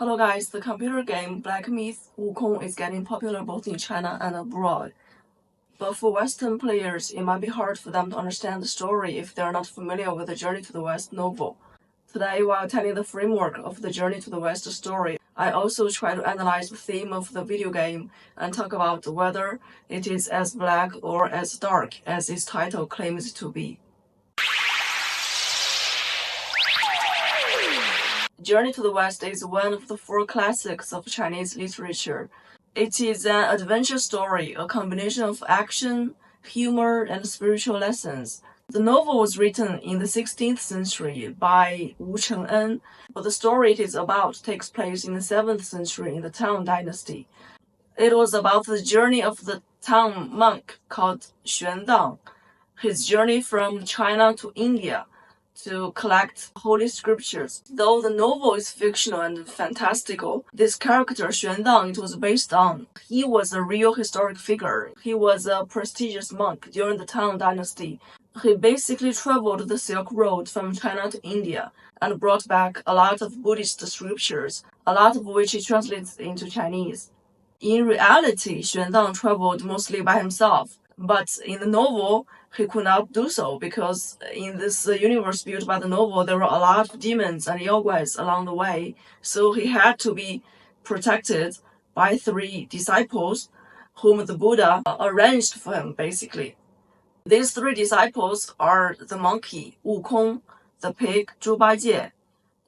Hello guys, the computer game Black Myth Wukong is getting popular both in China and abroad. But for Western players, it might be hard for them to understand the story if they are not familiar with the Journey to the West novel. Today, while telling the framework of the Journey to the West story, I also try to analyze the theme of the video game and talk about whether it is as black or as dark as its title claims to be. Journey to the West is one of the four classics of Chinese literature. It is an adventure story, a combination of action, humor, and spiritual lessons. The novel was written in the 16th century by Wukong, but the story it is about takes place in the 7th century in the Tang Dynasty. It was about the journey of the Tang monk called Xuandang, his journey from China to India to collect holy scriptures. Though the novel is fictional and fantastical, this character Xuandang it was based on, he was a real historic figure. He was a prestigious monk during the Tang Dynasty. He basically traveled the Silk Road from China to India and brought back a lot of Buddhist scriptures, a lot of which he translated into Chinese. In reality, Xuandang traveled mostly by himself, but in the novel, he could not do so because in this universe built by the novel, there were a lot of demons and yaoguais along the way, so he had to be protected by 3 disciples whom the Buddha arranged for him, basically. These 3 disciples are the monkey, Wukong, the pig, Zhu Bajie,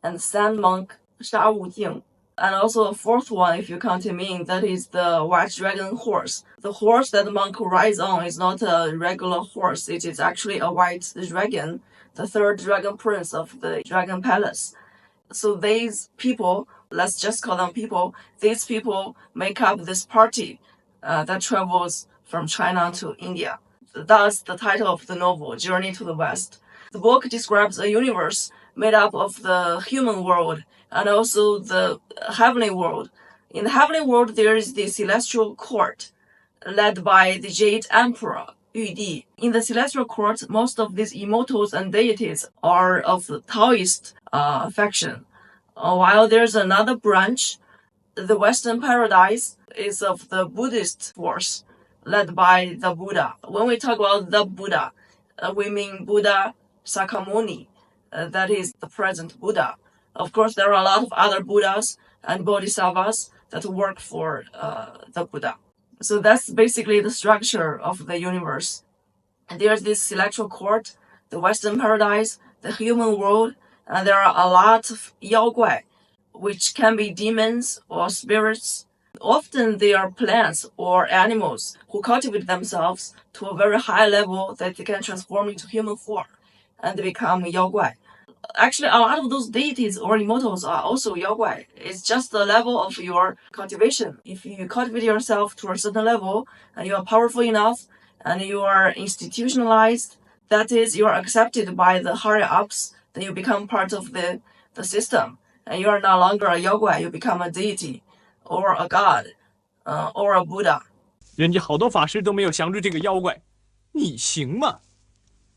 and sand monk, Sha Wujing. And also a 4th one, if you count him in, that is the white dragon horse. The horse that the monk rides on is not a regular horse. It is actually a white dragon, the 3rd dragon prince of the dragon palace. So these people, let's just call them people, these people make up this party that travels from China to India. That's the title of the novel, Journey to the West. The book describes a universe made up of the human world and also the heavenly world. In the heavenly world, there is the celestial court led by the Jade Emperor, Yu Di. In the celestial court, most of these immortals and deities are of the Taoist faction. While there's another branch, the Western paradise is of the Buddhist force led by the Buddha. When we talk about the Buddha, we mean Buddha Sakyamuni. That is the present Buddha. Of course, there are a lot of other Buddhas and Bodhisattvas that work for the Buddha. So that's basically the structure of the universe. And there's this celestial court, the Western paradise, the human world, and there are a lot of yaoguai, which can be demons or spirits. Often they are plants or animals who cultivate themselves to a very high level that they can transform into human form and become yaoguai. Actually, a lot of those deities or immortals are also yaoguai. It's just the level of your cultivation. If you cultivate yourself to a certain level and you are powerful enough and you are institutionalized, that is, you are accepted by the higher ups, then you become part of the system. And you are no longer a yaoguai, you become a deity or a god or a Buddha. 人家好多法师都没有降住这个妖怪，你行吗？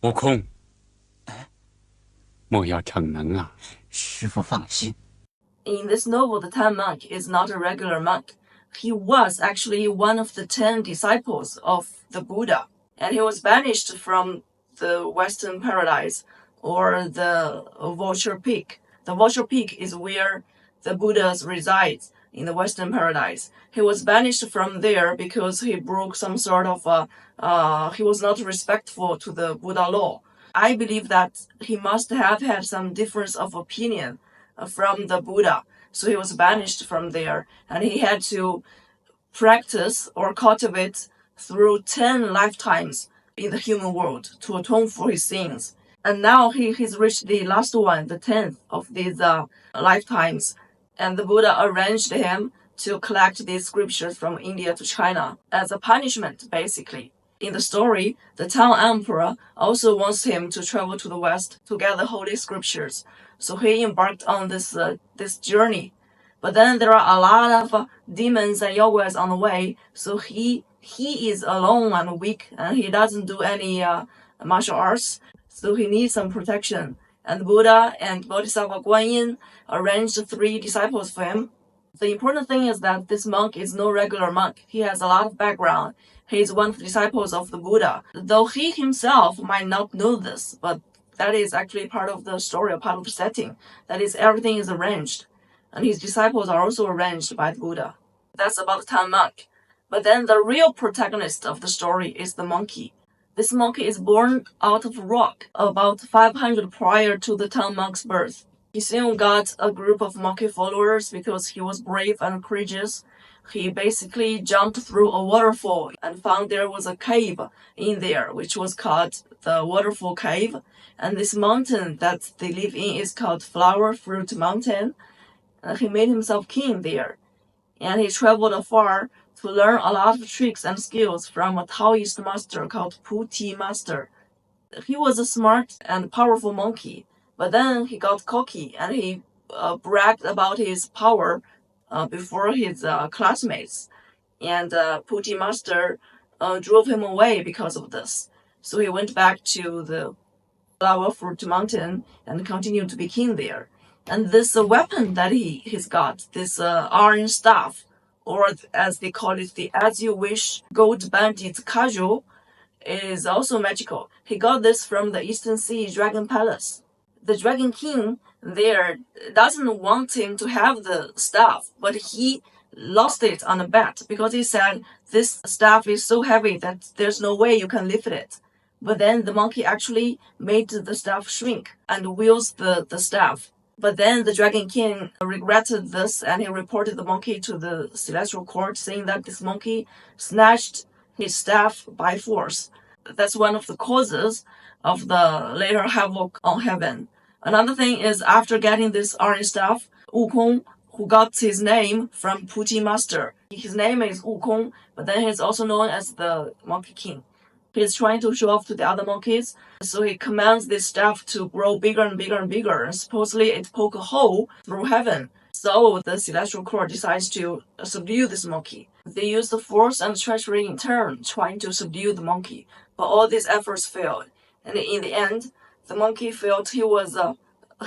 悟空，莫要逞能啊！师父放心。In this novel, the Tang monk is not a regular monk. He was actually one of the 10 disciples of the Buddha, and he was banished from the Western paradise or the vulture peak. The vulture peak is where the Buddhas reside in the Western paradise. He was banished from there because he broke some sort of, he was not respectful to the Buddha law. I believe that he must have had some difference of opinion from the Buddha. So he was banished from there and he had to practice or cultivate through 10 lifetimes in the human world to atone for his sins. And now he's reached the last one, the 10th of these lifetimes. And the Buddha arranged him to collect these scriptures from India to China as a punishment, basically. In the story, the Tang Emperor also wants him to travel to the West to gather holy scriptures. So he embarked on this journey. But then there are a lot of demons and yaoguais on the way. So he is alone and weak, and he doesn't do any martial arts. So he needs some protection. And Buddha and Bodhisattva Guanyin arranged 3 disciples for him The important thing is that this monk is no regular monk. He has a lot of background. He is one of the disciples of the Buddha. Though he himself might not know this, but that is actually part of the story, or part of the setting. That is, everything is arranged. And his disciples are also arranged by the Buddha. That's about the Tan monk. But then the real protagonist of the story is the monkey. This monkey is born out of rock about 500 prior to the Tan monk's birth. He soon got a group of monkey followers because he was brave and courageous. He basically jumped through a waterfall and found there was a cave in there, which was called the Waterfall Cave. And this mountain that they live in is called Flower Fruit Mountain. And he made himself king there. And he traveled afar to learn a lot of tricks and skills from a Taoist master called Puti Master. He was a smart and powerful monkey, but then he got cocky and he bragged about his power before his classmates. And Puti Master drove him away because of this. So he went back to the Flower Fruit Mountain and continued to be king there. And this weapon that he's got, this iron staff, or as they call it, the As You Wish Gold Bandit Casual, is also magical. He got this from the Eastern Sea Dragon Palace. The Dragon King there doesn't want him to have the staff, but he lost it on a bet because he said this staff is so heavy that there's no way you can lift it. But then the monkey actually made the staff shrink and wields the staff. But then the Dragon King regretted this and he reported the monkey to the celestial court, saying that this monkey snatched his staff by force. That's one of the causes of the later havoc on heaven. Another thing is, after getting this iron staff, Wukong, who got his name from Puti Master. His name is Wukong, but then he's also known as the Monkey King. He's trying to show off to the other monkeys, so he commands this staff to grow bigger and bigger and bigger, and supposedly it poke a hole through heaven. So the celestial court decides to subdue this monkey. They use the force and treachery in turn, trying to subdue the monkey, but all these efforts failed. And in the end, the monkey felt he was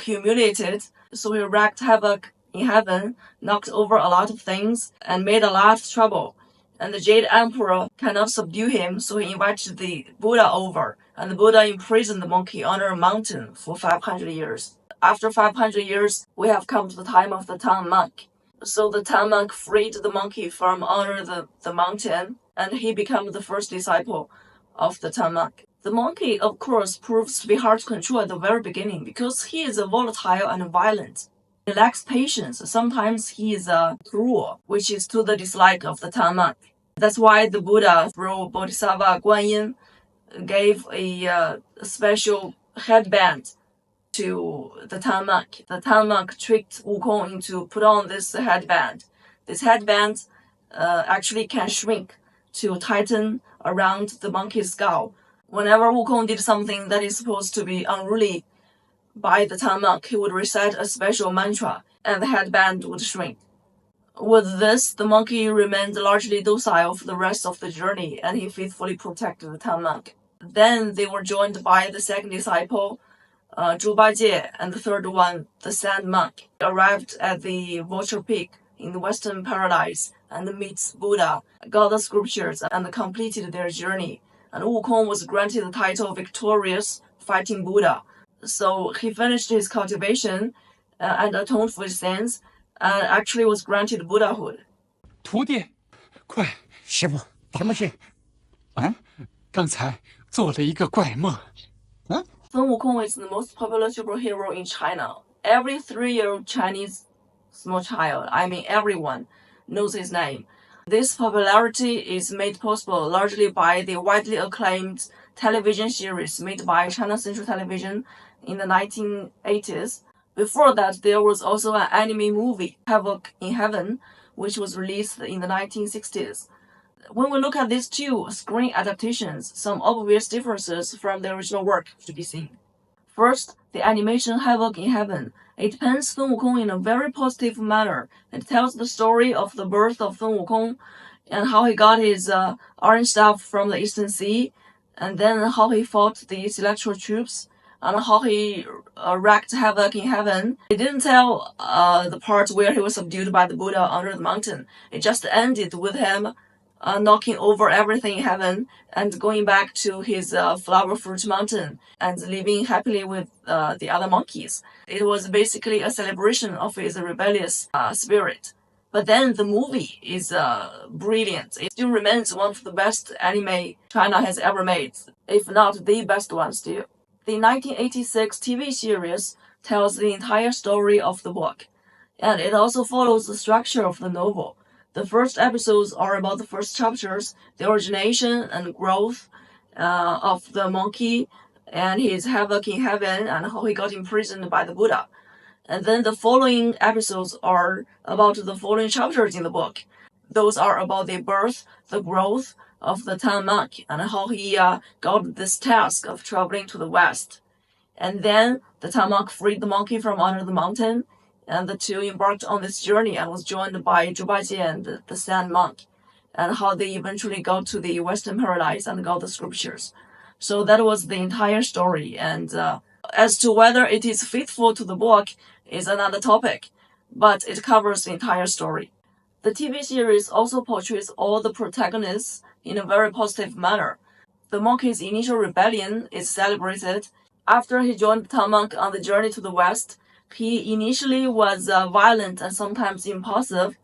humiliated, so he wreaked havoc in heaven, knocked over a lot of things, and made a lot of trouble. And the Jade Emperor cannot subdue him, so he invited the Buddha over, and the Buddha imprisoned the monkey under a mountain for 500 years. After 500 years, we have come to the time of the Tan monk. So the Tan monk freed the monkey from under the mountain, and he became the first disciple of the Tan monk. The monkey, of course, proves to be hard to control at the very beginning because he is volatile and violent. He lacks patience. Sometimes he is cruel, which is to the dislike of the Tan monk. That's why the Buddha, through Bodhisattva Guanyin, gave a special headband to the Tan monk. The Tan monk tricked Wukong into put on this headband. This headband actually can shrink to tighten around the monkey's skull. Whenever Wukong did something that is supposed to be unruly by the Tan monk, he would recite a special mantra, and the headband would shrink. With this, the monkey remained largely docile for the rest of the journey, and he faithfully protected the Tan monk. Then they were joined by the second disciple, Zhu Bajie, and the third one, the Sand monk. They arrived at the Vulture Peak in the Western Paradise and meets Buddha, got the scriptures, and completed their journey. And Wukong was granted the title Victorious Fighting Buddha. So he finished his cultivation and atoned for his sins, and actually was granted Buddhahood. 徒弟，快！师傅，什么事？刚才做了一个怪梦。Sun Wukong is the most popular superhero in China. Every 3-year-old Chinese small child, I mean everyone, knows his name. This popularity is made possible largely by the widely acclaimed television series made by China Central Television in the 1980s. Before that, there was also an anime movie, Havoc in Heaven, which was released in the 1960s. When we look at these two screen adaptations, some obvious differences from the original work to be seen. First, the animation Havoc in Heaven. It paints Sun Wukong in a very positive manner. It tells the story of the birth of Sun Wukong and how he got his iron staff from the Eastern Sea, and then how he fought the celestial troops, and how he wreaked havoc in heaven. It didn't tell the part where he was subdued by the Buddha under the mountain. It just ended with him knocking over everything in heaven and going back to his flower fruit mountain and living happily with the other monkeys. It was basically a celebration of his rebellious spirit. But then the movie is brilliant. It still remains one of the best anime China has ever made, if not the best one still. The 1986 TV series tells the entire story of the book, and it also follows the structure of the novel. The first episodes are about the first chapters, the origination and growth of the monkey and his havoc in heaven and how he got imprisoned by the Buddha. And then the following episodes are about the following chapters in the book. Those are about the birth, the growth of the town monk, and how he got this task of traveling to the west. And then the town monk freed the monkey from under the mountain, and the two embarked on this journey and was joined by Zhubaijie and the sand monk, and how they eventually got to the Western Paradise and got the scriptures. So that was the entire story, and as to whether it is faithful to the book is another topic, but it covers the entire story. The TV series also portrays all the protagonists in a very positive manner. The monkey's initial rebellion is celebrated. After he joined the town monk on the journey to the west, he initially was violent and sometimes impulsive,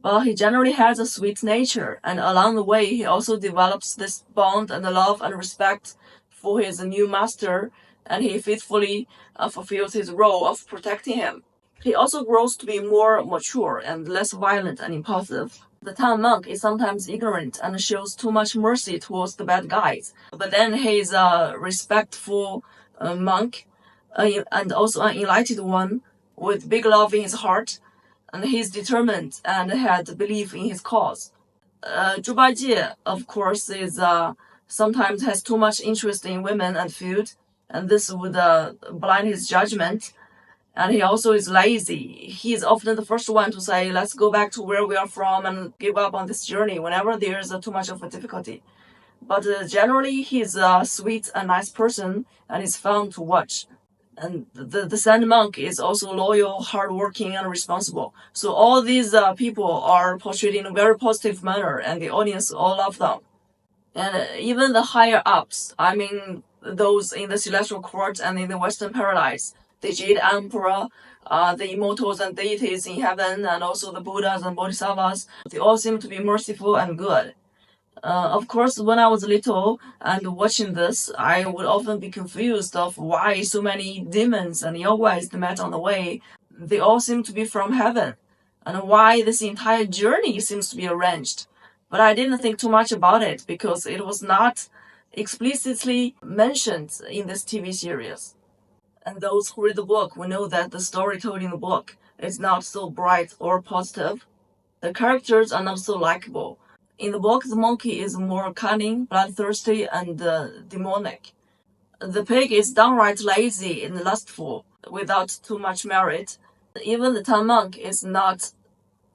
but he generally has a sweet nature, and along the way he also develops this bond and love and respect for his new master, and he faithfully fulfills his role of protecting him. He also grows to be more mature and less violent and impulsive. The town monk is sometimes ignorant and shows too much mercy towards the bad guys, but then he's a respectful monk and also an enlightened one with big love in his heart, and he's determined and had belief in his cause. Zhubaijie, of course, is sometimes has too much interest in women and food, and this would blind his judgment. And he also is lazy. He is often the first one to say, let's go back to where we are from and give up on this journey whenever there's too much of a difficulty. But generally, he's a sweet and nice person, and is fun to watch. And the sand monk is also loyal, hardworking, and responsible. So all these people are portrayed in a very positive manner, and the audience all love them. And even the higher ups, I mean those in the celestial court and in the Western Paradise, the Jade Emperor, the immortals and deities in heaven, and also the Buddhas and Bodhisattvas, they all seem to be merciful and good. Of course, when I was little and watching this, I would often be confused of why so many demons and yaoguais met on the way. They all seem to be from heaven, and why this entire journey seems to be arranged. But I didn't think too much about it because it was not explicitly mentioned in this TV series. And those who read the book will know that the story told in the book is not so bright or positive. The characters are not so likable. In the book, the monkey is more cunning, bloodthirsty, and demonic. The pig is downright lazy and lustful, without too much merit. Even the town monk is not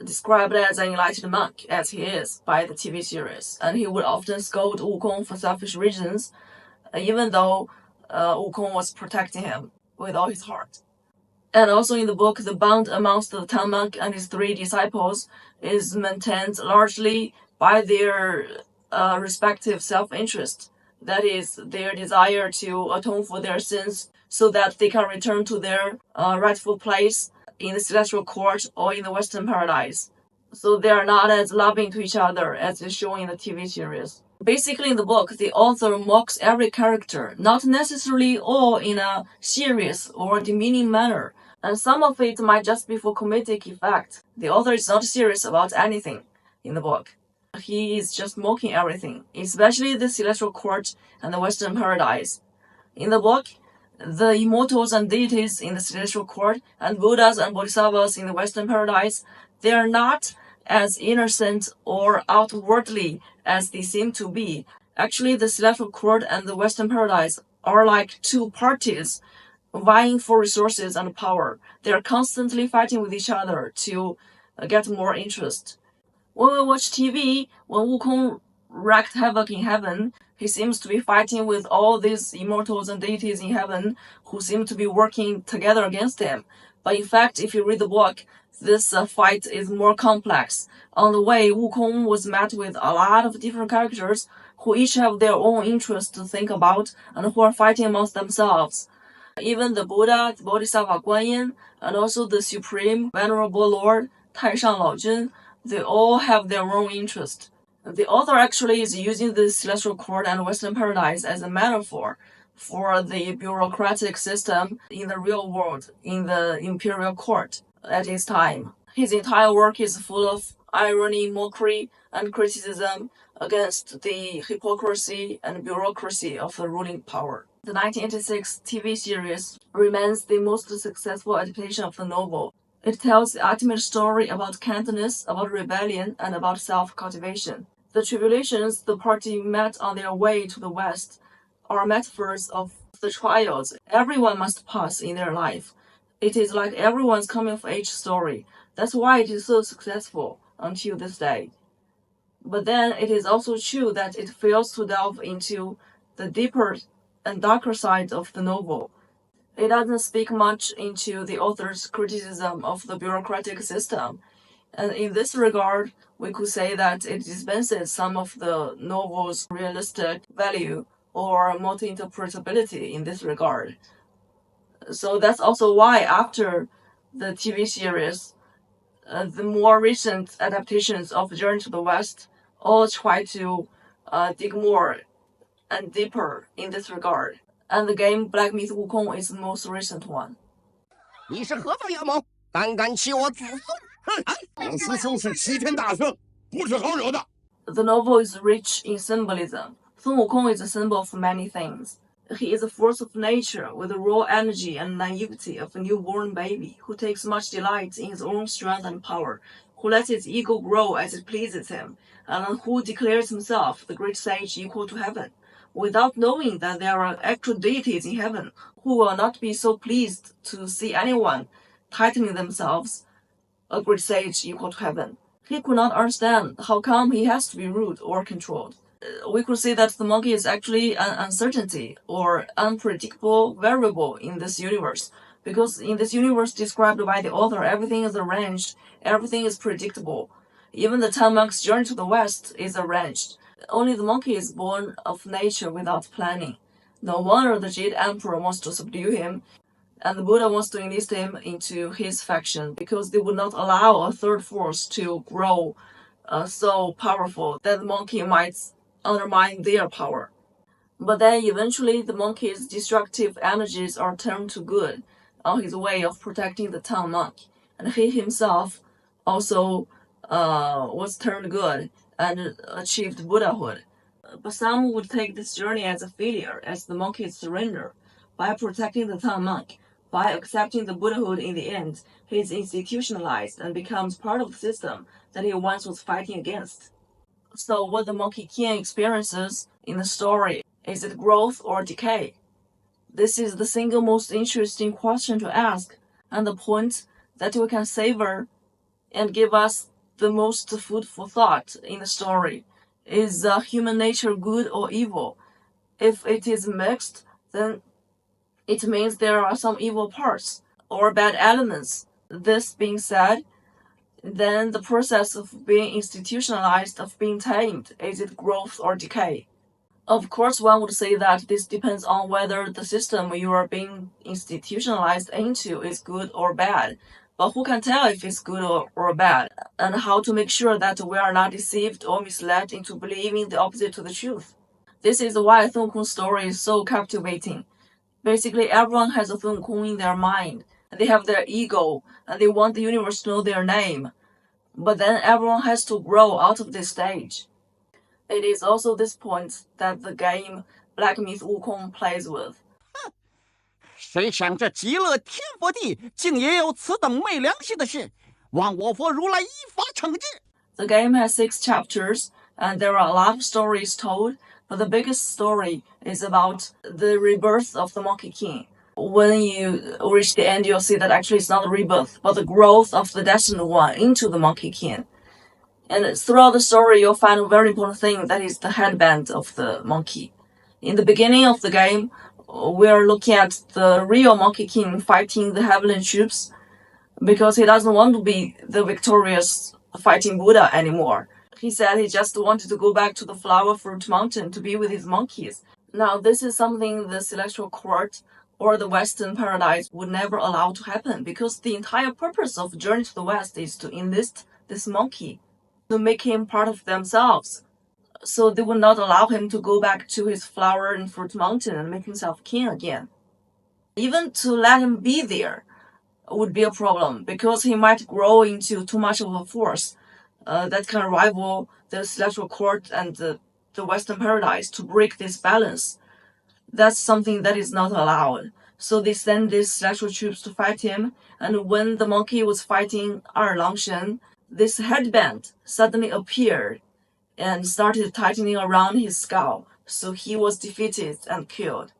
described as an enlightened monk, as he is by the TV series, and he would often scold Wukong for selfish reasons, even though Wukong was protecting him with all his heart. And also in the book, the bond amongst the town monk and his three disciples is maintained largely by their respective self-interest. That is, their desire to atone for their sins so that they can return to their rightful place in the celestial court or in the Western Paradise. So they are not as loving to each other as is shown in the TV series. Basically, in the book, the author mocks every character, not necessarily all in a serious or demeaning manner, and some of it might just be for comedic effect. The author is not serious about anything in the book. He is just mocking everything, especially the celestial court and the Western Paradise. In the book, the immortals and deities in the celestial court and Buddhas and Bodhisattvas in the Western Paradise, they are not as innocent or outwardly as they seem to be. Actually, the celestial court and the Western Paradise are like two parties vying for resources and power. They are constantly fighting with each other to get more interest. When we watch TV, when Wukong wreaked havoc in heaven, He seems to be fighting with all these immortals and deities in heaven who seem to be working together against him. But in fact, if you read the book, this fight is more complex. On the way, Wukong was met with a lot of different characters who each have their own interests to think about and who are fighting amongst themselves. Even the Buddha, the Bodhisattva Guanyin, and also the Supreme Venerable Lord Taishan Laojun, they all have their own interest. The author actually is using the celestial court and Western paradise as a metaphor for the bureaucratic system in the real world, in the imperial court at his time. His entire work is full of irony, mockery, and criticism against the hypocrisy and bureaucracy of the ruling power. The 1986 TV series remains the most successful adaptation of the novel. It tells the ultimate story about kindness, about rebellion, and about self-cultivation. The tribulations the party met on their way to the West are metaphors of the trials everyone must pass in their life. It is like everyone's coming-of-age story. That's why it is so successful until this day. But then it is also true that it fails to delve into the deeper and darker side of the novel. It doesn't speak much into the author's criticism of the bureaucratic system. And in this regard, we could say that it dispenses some of the novel's realistic value or multi-interpretability in this regard. So that's also why after the TV series, the more recent adaptations of Journey to the West all try to dig more and deeper in this regard. And the game Black Myth Wukong is the most recent one. 你是何方妖魔，胆敢欺我祖宗！老师兄是齐天大圣，不是好惹的。 The novel is rich in symbolism. Sun Wukong is a symbol of many things. He is a force of nature with the raw energy and naivety of a newborn baby who takes much delight in his own strength and power, who lets his ego grow as it pleases him, and who declares himself the great sage equal to heaven, without knowing that there are actual deities in heaven who will not be so pleased to see anyone titling themselves a great sage equal to heaven. He could not understand how come he has to be ruled or controlled. We could say that the monkey is actually an uncertainty or unpredictable variable in this universe. Because in this universe described by the author, everything is arranged, everything is predictable. Even the 10 monks' journey to the West is arranged. Only the monkey is born of nature without planning. No wonder the Jade Emperor wants to subdue him, and the Buddha wants to enlist him into his faction because they would not allow a third force to grow so powerful that the monkey might undermine their power. But then eventually the monkey's destructive energies are turned to good on his way of protecting the town monk, and he himself also was turned good and achieved Buddhahood. But some would take this journey as a failure, as the monkey's surrender. By protecting the town monk, by accepting the Buddhahood in the end, he is institutionalized and becomes part of the system that he once was fighting against. So what the Monkey King experiences in the story, is it growth or decay? This is the single most interesting question to ask, and the point that we can savor and give us the most food for thought in the story. Is human nature good or evil? If it is mixed, then it means there are some evil parts or bad elements. This being said, then the process of being institutionalized, of being tamed, is it growth or decay? Of course, one would say that this depends on whether the system you are being institutionalized into is good or bad. But who can tell if it's good or bad, and how to make sure that we are not deceived or misled into believing the opposite to the truth? This is why Sun Wukong's story is so captivating. Basically, everyone has a Sun Wukong in their mind. They have their ego, and they want the universe to know their name. But then everyone has to grow out of this stage. It is also this point that the game Black Myth Wukong plays with. 谁想这极乐天佛地竟也有此等昧良心的事，望我佛如来依法惩治。 The game has 6 chapters, and there are a lot of stories told, but the biggest story is about the rebirth of the Monkey King. When you reach the end, you'll see that actually it's not a rebirth, but the growth of the Destined One into the Monkey King. And throughout the story, you'll find a very important thing, that is the headband of the monkey. In the beginning of the game, we're looking at the real Monkey King fighting the heavenly troops because he doesn't want to be the victorious fighting Buddha anymore. He said he just wanted to go back to the Flower Fruit Mountain to be with his monkeys. Now, this is something the Celestial Court or the Western Paradise would never allow to happen, because the entire purpose of Journey to the West is to enlist this monkey, to make him part of themselves. So they would not allow him to go back to his Flower and Fruit Mountain and make himself king again. Even to let him be there would be a problem, because he might grow into too much of a force that can rival the Celestial Court and the Western Paradise to break this balance. That's something that is not allowed. So they send these celestial troops to fight him, and when the monkey was fighting Langshen, this headband suddenly appeared and started tightening around his skull, so he was defeated and killed.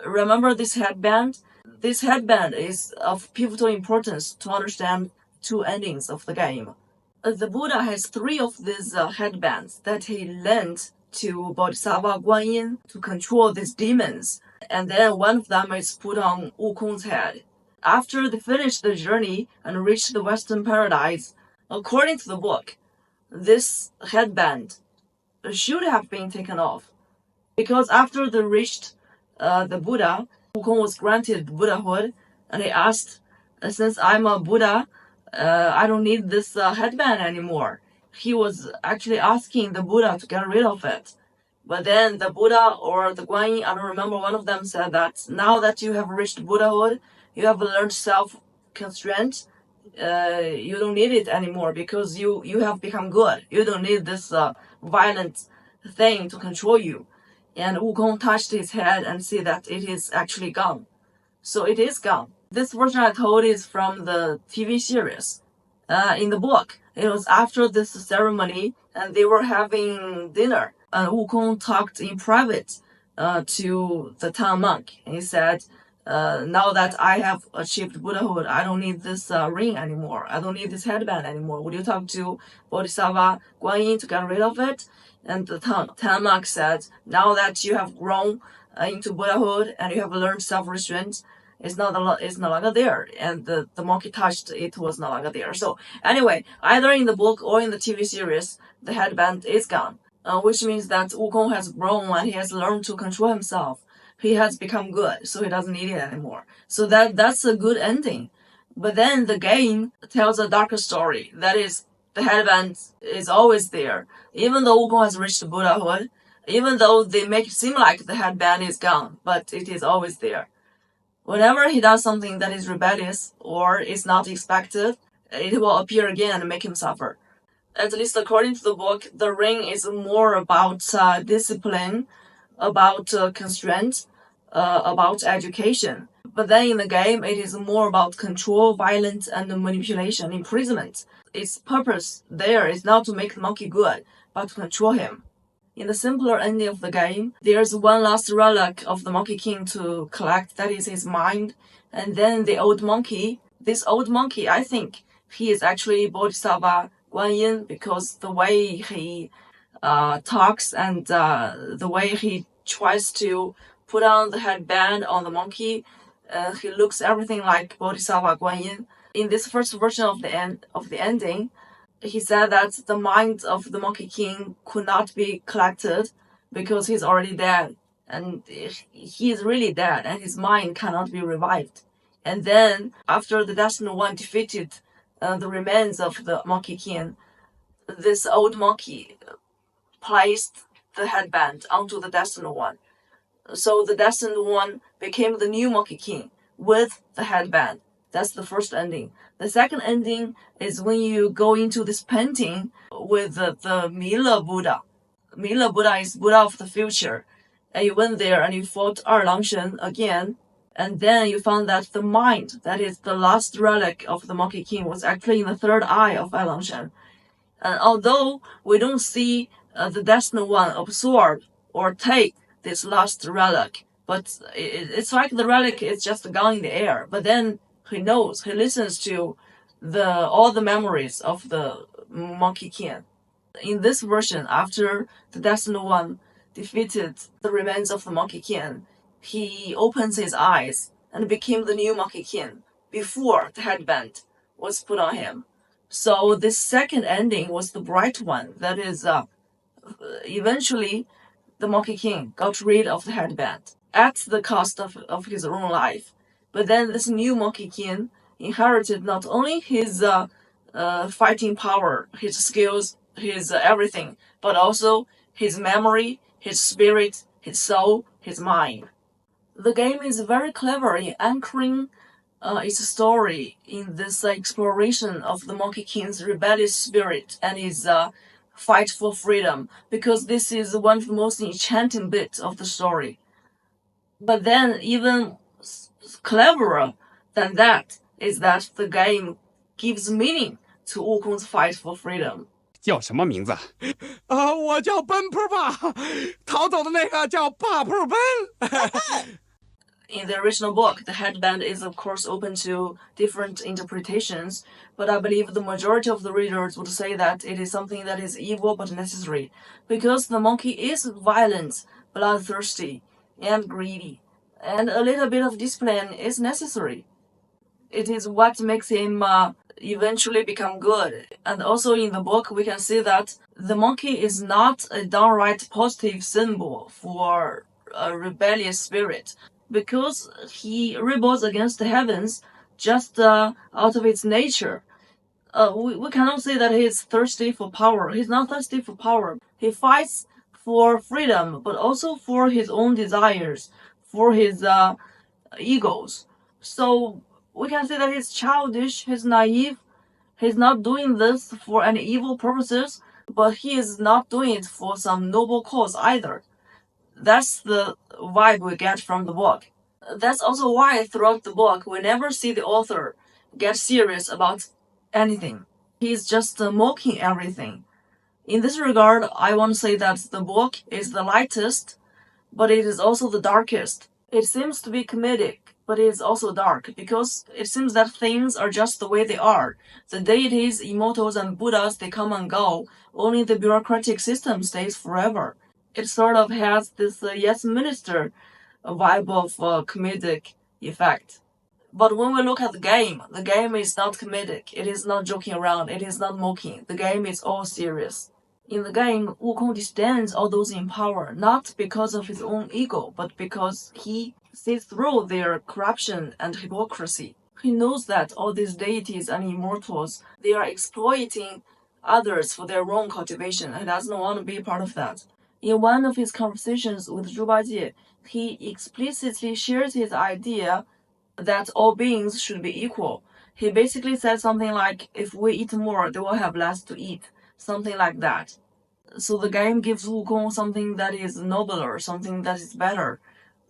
Remember this headband? This headband is of pivotal importance to understand two endings of the game. The Buddha has 3 of these headbands that he lent to Bodhisattva Guanyin to control these demons, and then one of them is put on Wukong's head. After they finished the journey and reached the Western Paradise, according to the book, this headband should have been taken off, because after they reached the Buddha, Wukong was granted Buddhahood, and he asked, since I'm a Buddha, I don't need this headband anymore. He was actually asking the Buddha to get rid of it. But then the Buddha or the Guanyin, I don't remember, one of them said that now that you have reached Buddhahood, you have learned self-constraint, you don't need it anymore, because you have become good. You don't need this violent thing to control you. And Wukong touched his head and see that it is actually gone. So it is gone. This version I told is from the TV series. In the book, it was after this ceremony and they were having dinner. And Wukong talked in private to the town monk. And he said, now that I have achieved Buddhahood, I don't need this ring anymore. I don't need this headband anymore. Would you talk to Bodhisattva Guanyin to get rid of it? And the town monk said, now that you have grown into Buddhahood and you have learned self-restraint, it's no longer there. And the monkey touched it, was no longer there. So anyway, either in the book or in the TV series, the headband is gone, which means that Wukong has grown and he has learned to control himself. He has become good, so he doesn't need it anymore. So that's a good ending. But then the game tells a darker story. That is, the headband is always there. Even though Wukong has reached Buddhahood, even though they make it seem like the headband is gone, but it is always there. Whenever he does something that is rebellious or is not expected, it will appear again and make him suffer. At least according to the book, the ring is more about discipline, about constraint, about education. But then in the game, it is more about control, violence, and manipulation, imprisonment. Its purpose there is not to make the monkey good, but to control him. In the simpler ending of the game, there's one last relic of the Monkey King to collect, that is his mind. And then the old monkey, this old monkey, I think he is actually Bodhisattva Guanyin, because the way he talks and the way he tries to put on the headband on the monkey, he looks everything like Bodhisattva Guanyin. In this first version of the ending, he said that the mind of the Monkey King could not be collected because he's already dead, and he is really dead, and his mind cannot be revived. And then after the Destined One defeated the remains of the Monkey King, this old monkey placed the headband onto the Destined One. So the Destined One became the new Monkey King with the headband. That's the first ending. The second ending is when you go into this painting with the Mila Buddha. Mila Buddha is Buddha of the future. And you went there and you fought Langshen again. And then you found that the mind, that is the last relic of the Monkey King, was actually in the third eye of Langshen. And although we don't see the Destined One absorb or take this last relic, but it's like the relic is just gone in the air. But then he knows, he listens to all the memories of the Monkey King. In this version, after the Destined One defeated the remains of the Monkey King, he opens his eyes and became the new Monkey King before the headband was put on him. So this second ending was the bright one. That is, eventually the Monkey King got rid of the headband at the cost of his own life. But then this new Monkey King inherited not only his fighting power, his skills, his everything, but also his memory, his spirit, his soul, his mind. The game is very clever in anchoring its story in this exploration of the Monkey King's rebellious spirit and his fight for freedom, because this is one of the most enchanting bits of the story. But then, even cleverer than that is that the game gives meaning to Wukong's fight for freedom. 叫什么名字？我叫奔扑吧，逃走的那个叫霸扑奔。In the original book, the headband is of course open to different interpretations, but I believe the majority of the readers would say that it is something that is evil but necessary, because the monkey is violent, bloodthirsty, and greedy, and a little bit of discipline is necessary. It is what makes him eventually become good. And also in the book, we can see that the monkey is not a downright positive symbol for a rebellious spirit, because he rebels against the heavens just out of its nature. We cannot say that he is thirsty for power. He's not thirsty for power. He fights for freedom, but also for his own desires, for his egos. So we can say that he's childish, he's naive, he's not doing this for any evil purposes, but he is not doing it for some noble cause either. That's the vibe we get from the book. That's also why throughout the book we never see the author get serious about anything. He's just mocking everything. In this regard, I want to say that the book is the lightest, but it is also the darkest. It seems to be comedic, but it is also dark, because it seems that things are just the way they are. The deities, immortals, and Buddhas, they come and go. Only the bureaucratic system stays forever. It sort of has this yes minister vibe of comedic effect. But when we look at the game is not comedic. It is not joking around. It is not mocking. The game is all serious. In the game, Wukong disdains all those in power, not because of his own ego, but because he sees through their corruption and hypocrisy. He knows that all these deities and immortals, they are exploiting others for their own cultivation, and doesn't want to be a part of that. In one of his conversations with Zhu Bajie, he explicitly shares his idea that all beings should be equal. He basically said something like, if we eat more, they will have less to eat. Something like that. So the game gives Wukong something that is nobler, something that is better,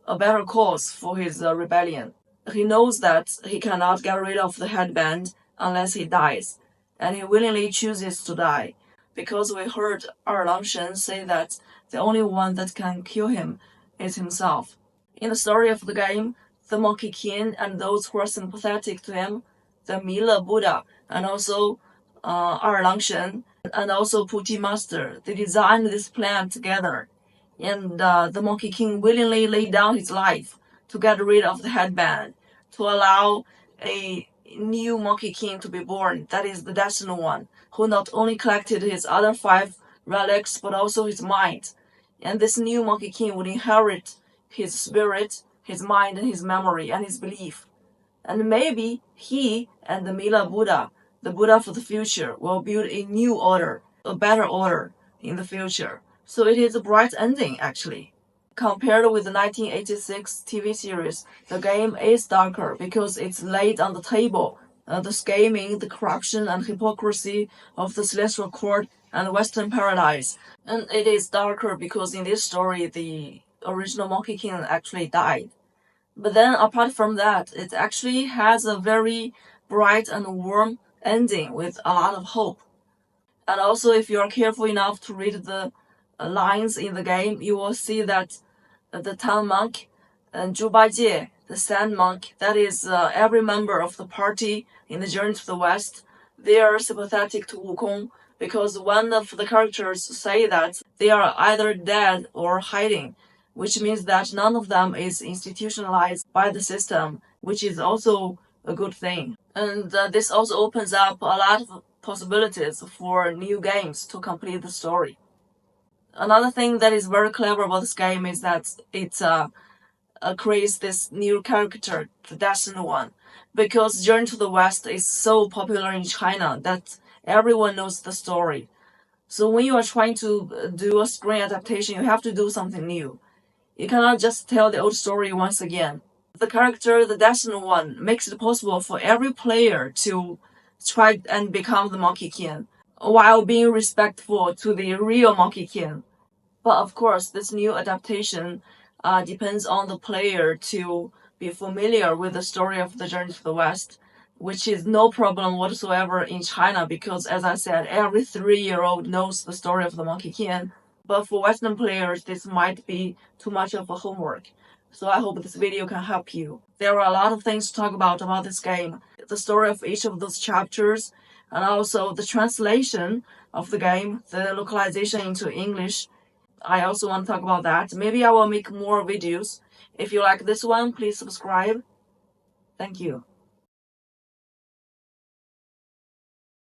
a better cause for his rebellion. He knows that he cannot get rid of the headband unless he dies, and he willingly chooses to die, because we heard Langshen say that the only one that can kill him is himself. In the story of the game, the Monkey King and those who are sympathetic to him, the Mila Buddha, and also Langshen, and also Putti Master, they designed this plan together. And the Monkey King willingly laid down his life to get rid of the headband, to allow a new Monkey King to be born, that is the Destined One, who not only collected his other 5 relics, but also his mind. And this new Monkey King would inherit his spirit, his mind, and his memory, and his belief. And maybe he and the Mila Buddha, the Buddha for the future, will build a new order, a better order in the future. So it is a bright ending, actually. Compared with the 1986 TV series, the game is darker because it's laid on the table, the scheming, the corruption, and hypocrisy of the Celestial Court and Western Paradise. And it is darker because in this story, the original Monkey King actually died. But then apart from that, it actually has a very bright and warm ending with a lot of hope. And also, if you are careful enough to read the lines in the game, you will see that the town monk and Zhu Bajie, the sand monk, that is every member of the party in the journey to the west, they are sympathetic to Wukong because one of the characters say that they are either dead or hiding, which means that none of them is institutionalized by the system, which is also a good thing. And this also opens up a lot of possibilities for new games to complete the story. Another thing that is very clever about this game is that it creates this new character, the Destined One, because Journey to the West is so popular in China that everyone knows the story. So when you are trying to do a screen adaptation, you have to do something new. You cannot just tell the old story once again. The character, the Destined One, makes it possible for every player to try and become the Monkey King, while being respectful to the real Monkey King. But of course, this new adaptation depends on the player to be familiar with the story of the Journey to the West, which is no problem whatsoever in China because, as I said, every 3-year-old knows the story of the Monkey King. But for Western players, this might be too much of a homework. So I hope this video can help you. There are a lot of things to talk about this game. The story of each of those chapters, and also the translation of the game, the localization into English. I also want to talk about that. Maybe I will make more videos. If you like this one, please subscribe. Thank you.